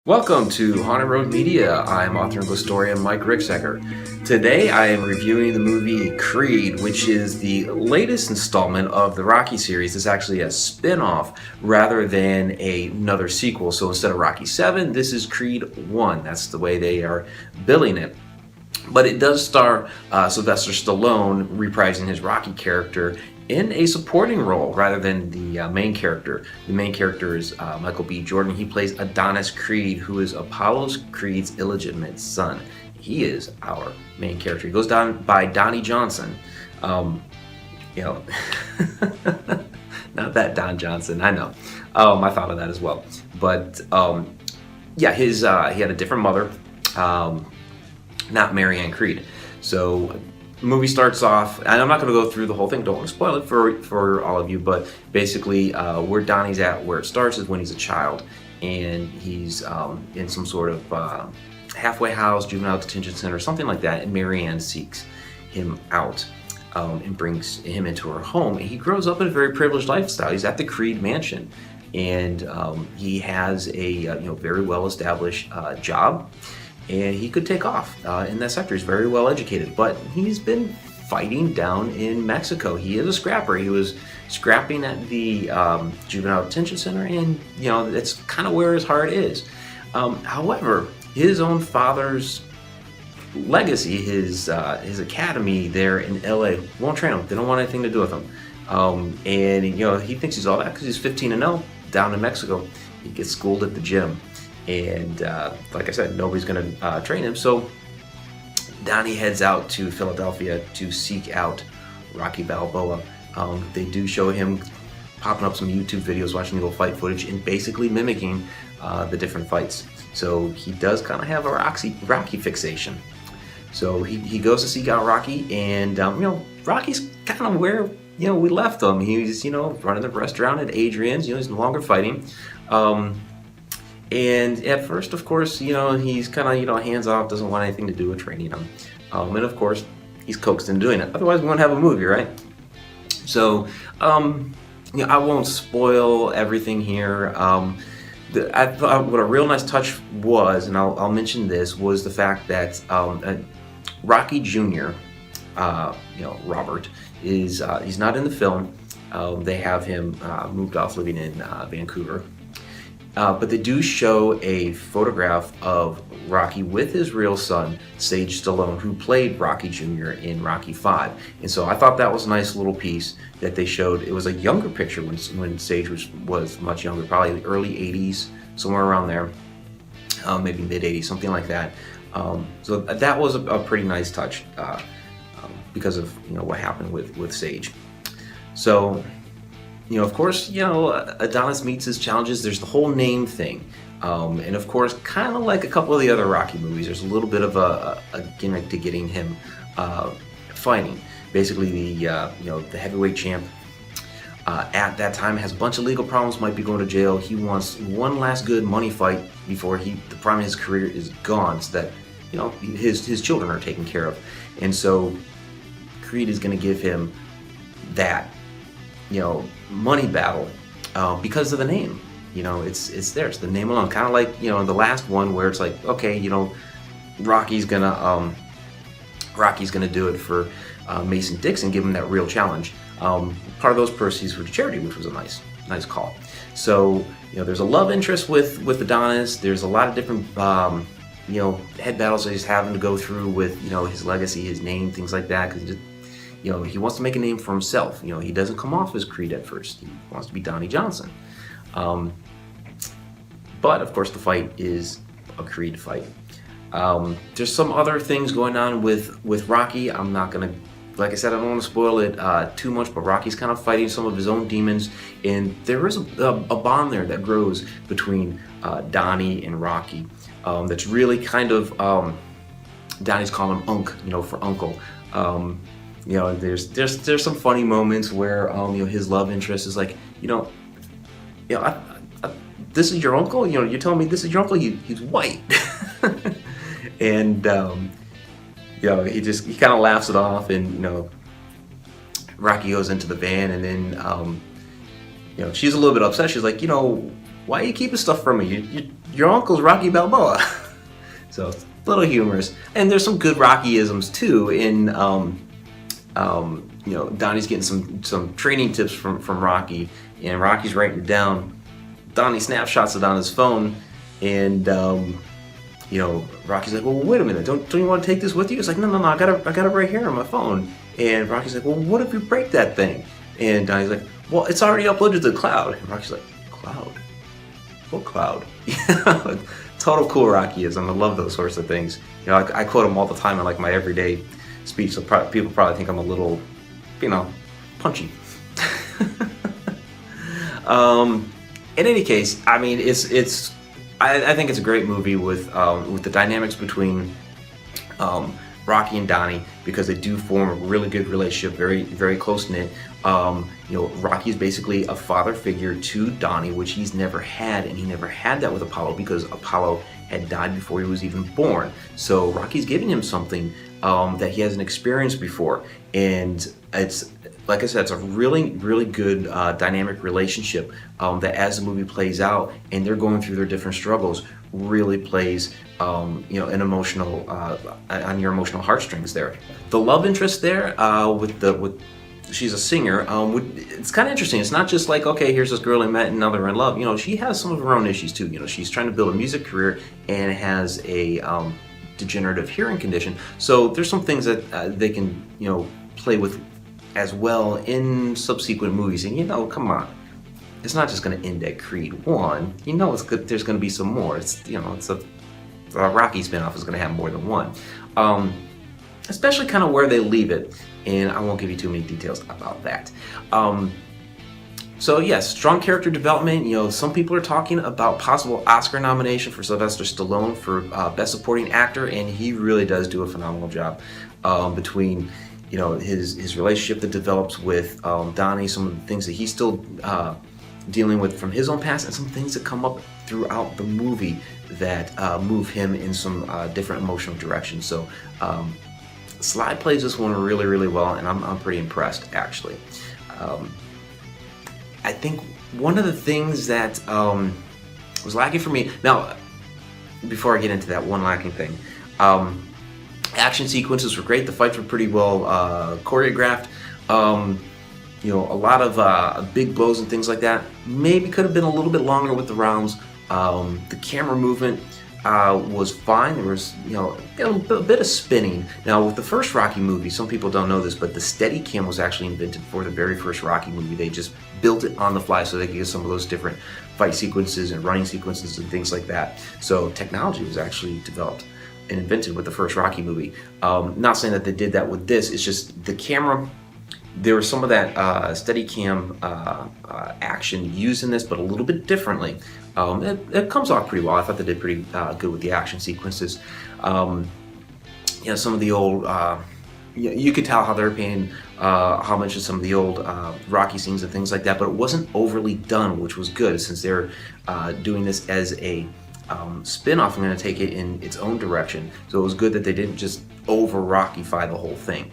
Welcome to Haunted Road Media. I'm author and historian Mike Ricksecker. Today I am reviewing the movie Creed, which is the latest installment of the Rocky series. It's actually a spin-off rather than another sequel. So instead of Rocky 7, this is Creed 1. That's the way they are billing it. But it does star Sylvester Stallone reprising his Rocky character in a supporting role rather than the main character. The main character is Michael B. Jordan. He plays Adonis Creed, who is Apollo Creed's illegitimate son. He is our main character. He goes down by Donnie Johnson. Not that Don Johnson, I know. I thought of that as well. But he had a different mother, not Marianne Creed. So the movie starts off, and I'm not going to go through the whole thing, don't want to spoil it for all of you, but basically where Donnie's at, where it starts is when he's a child, and he's in some sort of halfway house, juvenile detention center, something like that, and Marianne seeks him out and brings him into her home. And he grows up in a very privileged lifestyle. He's at the Creed mansion, and he has a very well-established job. And he could take off in that sector. He's very well educated, but he's been fighting down in Mexico. He is a scrapper. He was scrapping at the juvenile detention center, and that's kind of where his heart is. However, his own father's legacy, his academy there in LA, won't train him. They don't want anything to do with him. And he thinks he's all that because he's 15-0 down in Mexico. He gets schooled at the gym. And like I said, nobody's going to train him. So Donnie heads out to Philadelphia to seek out Rocky Balboa. They do show him popping up some YouTube videos, watching the old fight footage, and basically mimicking the different fights. So he does kind of have a Rocky fixation. So he goes to seek out Rocky, and Rocky's kind of where we left him. He's running the restaurant at Adrian's. He's no longer fighting. And at first, of course, he's kind of, hands off, doesn't want anything to do with training him. And of course, he's coaxed into doing it. Otherwise, we won't have a movie, right? So, I won't spoil everything here. I thought what a real nice touch was, and I'll mention this, was the fact that Rocky Jr., Robert, he's not in the film. They have him moved off living in Vancouver. But they do show a photograph of Rocky with his real son, Sage Stallone, who played Rocky Jr. in Rocky V. And so I thought that was a nice little piece that they showed. It was a younger picture when Sage was much younger, probably the early 80s, somewhere around there, maybe mid-80s, something like that. So that was a pretty nice touch because of what happened with Sage. So of course, Adonis meets his challenges. There's the whole name thing. And of course, kind of like a couple of the other Rocky movies, there's a little bit of a gimmick to getting him fighting. Basically, the heavyweight champ at that time has a bunch of legal problems, might be going to jail. He wants one last good money fight before the prime of his career is gone, so that, his children are taken care of. And so Creed is going to give him that money battle because of the name. It's there. It's the name alone. Kind of like the last one where it's like, okay, Rocky's gonna do it for Mason Dixon, give him that real challenge. Part of those proceeds were to charity, which was a nice call. So there's a love interest with Adonis. There's a lot of different head battles that he's having to go through with his legacy, his name, things like that, because he wants to make a name for himself. He doesn't come off as Creed at first. He wants to be Donnie Johnson. But of course, the fight is a Creed fight. There's some other things going on with Rocky. I'm not gonna, like I said, I don't want to spoil it too much. But Rocky's kind of fighting some of his own demons, and there is a bond there that grows between Donnie and Rocky. That's really kind of Donnie's calling him Unc, for uncle. There's some funny moments where his love interest is like, this is your uncle. You're telling me this is your uncle. He's white, and he kind of laughs it off, and Rocky goes into the van, and then she's a little bit upset. She's like, why are you keeping stuff from me? your uncle's Rocky Balboa. So it's a little humorous. And there's some good Rocky-isms too in, Donnie's getting some training tips from Rocky, and Rocky's writing it down. Donnie snapshots it on his phone, and Rocky's like, well, wait a minute, don't you want to take this with you? It's like, no, I got it right here on my phone. And Rocky's like, well, what if you break that thing? And Donnie's like, well, it's already uploaded to the cloud. And Rocky's like, cloud? What cloud? Total cool Rockyism. I love those sorts of things. I quote them all the time in like my everyday speech, so people probably think I'm a little, punchy. In any case, I mean, I think it's a great movie with the dynamics between Rocky and Donnie, because they do form a really good relationship, very, very close knit. Rocky is basically a father figure to Donnie, which he's never had, and he never had that with Apollo because Apollo had died before he was even born. So Rocky's giving him something that he hasn't experienced before, and it's, like I said, it's a really, really good dynamic relationship that, as the movie plays out and they're going through their different struggles, really plays an emotional on your emotional heartstrings there. The love interest there with she's a singer. It's kind of interesting. It's not just like, okay, here's this girl I met and now they're in love. She has some of her own issues too. She's trying to build a music career and has a degenerative hearing condition. So there's some things that they can play with as well in subsequent movies. And come on, it's not just going to end at Creed 1. It's good. There's going to be some more. It's a Rocky spinoff is going to have more than one. Especially kind of where they leave it, and I won't give you too many details about that. So yes, strong character development. Some people are talking about possible Oscar nomination for Sylvester Stallone for Best Supporting Actor, and he really does do a phenomenal job between his relationship that develops with Donnie, some of the things that he's still dealing with from his own past, and some things that come up throughout the movie that move him in some different emotional directions. So Sly plays this one really, really well, and I'm pretty impressed, actually. I think one of the things that was lacking for me, now, before I get into that one lacking thing, action sequences were great. The fights were pretty well choreographed. A lot of big blows and things like that. Maybe could have been a little bit longer with the rounds. The camera movement was fine. There was, a bit of spinning. Now, with the first Rocky movie, some people don't know this, but the Steadicam was actually invented for the very first Rocky movie. They just built it on the fly so they could get some of those different fight sequences and running sequences and things like that. So technology was actually developed and invented with the first Rocky movie. Not saying that they did that with this. It's just the camera. There was some of that Steadicam action used in this, but a little bit differently. It comes off pretty well. I thought they did pretty good with the action sequences. Some of the old, you could tell how they're paying homage to some of the old Rocky scenes and things like that, but it wasn't overly done, which was good since they're doing this as a spin-off. I'm going to take it in its own direction. So it was good that they didn't just over-Rockify the whole thing.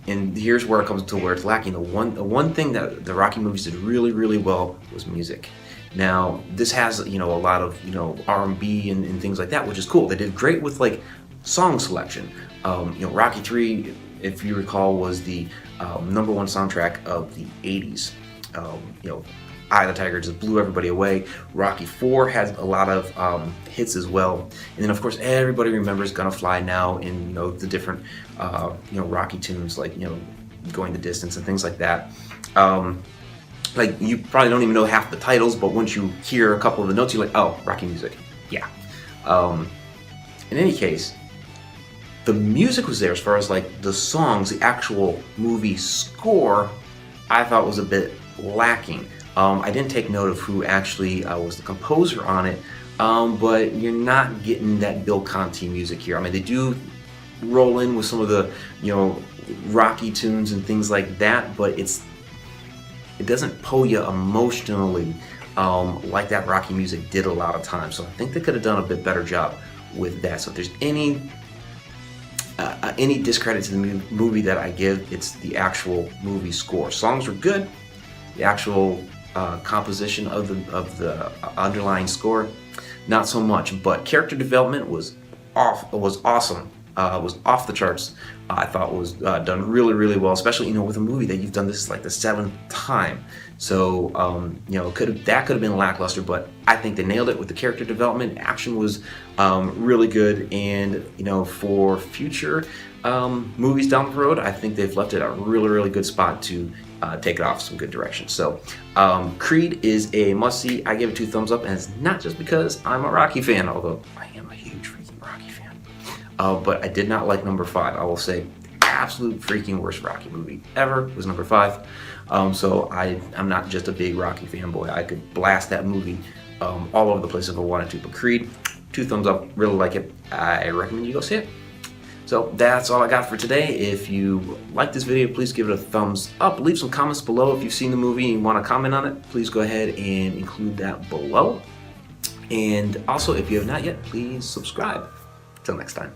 And here's where it comes to where it's lacking. The one thing that the Rocky movies did really, really well was music. Now, this has, a lot of, R&B and things like that, which is cool. They did great with, like, song selection. Rocky 3, if you recall, was the #1 soundtrack of the 80s. Eye of the Tiger just blew everybody away. Rocky 4 has a lot of hits as well. And then, of course, everybody remembers Gonna Fly Now and, the different, Rocky tunes like, Going the Distance and things like that. Like, you probably don't even know half the titles, but once you hear a couple of the notes, you're like, oh, Rocky music. Yeah. In any case, the music was there as far as, like, the songs, the actual movie score, I thought was a bit lacking. I didn't take note of who actually was the composer on it, but you're not getting that Bill Conti music here. I mean, they do roll in with some of the, Rocky tunes and things like that, but it doesn't pull you emotionally like that Rocky music did a lot of times. So I think they could have done a bit better job with that. So if there's any discredit to the movie that I give, it's the actual movie score. Songs were good. The actual composition of the underlying score, not so much. But character development was awesome. Was off the charts. I thought was done really well, especially with a movie that you've done this like the 7th time. So that could have been lackluster, but I think they nailed it with the character development. Action was really good, and for future movies down the road, I think they've left it a really good spot to take it off some good direction. So Creed is a must-see. I give it 2 thumbs up, and it's not just because I'm a Rocky fan, although I am a huge freaking Rocky fan. But I did not like number 5. I will say, absolute freaking worst Rocky movie ever was number 5. So I'm not just a big Rocky fanboy. I could blast that movie all over the place if I wanted to. But Creed, 2 thumbs up. Really like it. I recommend you go see it. So that's all I got for today. If you like this video, please give it a thumbs up. Leave some comments below if you've seen the movie and want to comment on it. Please go ahead and include that below. And also, if you have not yet, please subscribe. Till next time.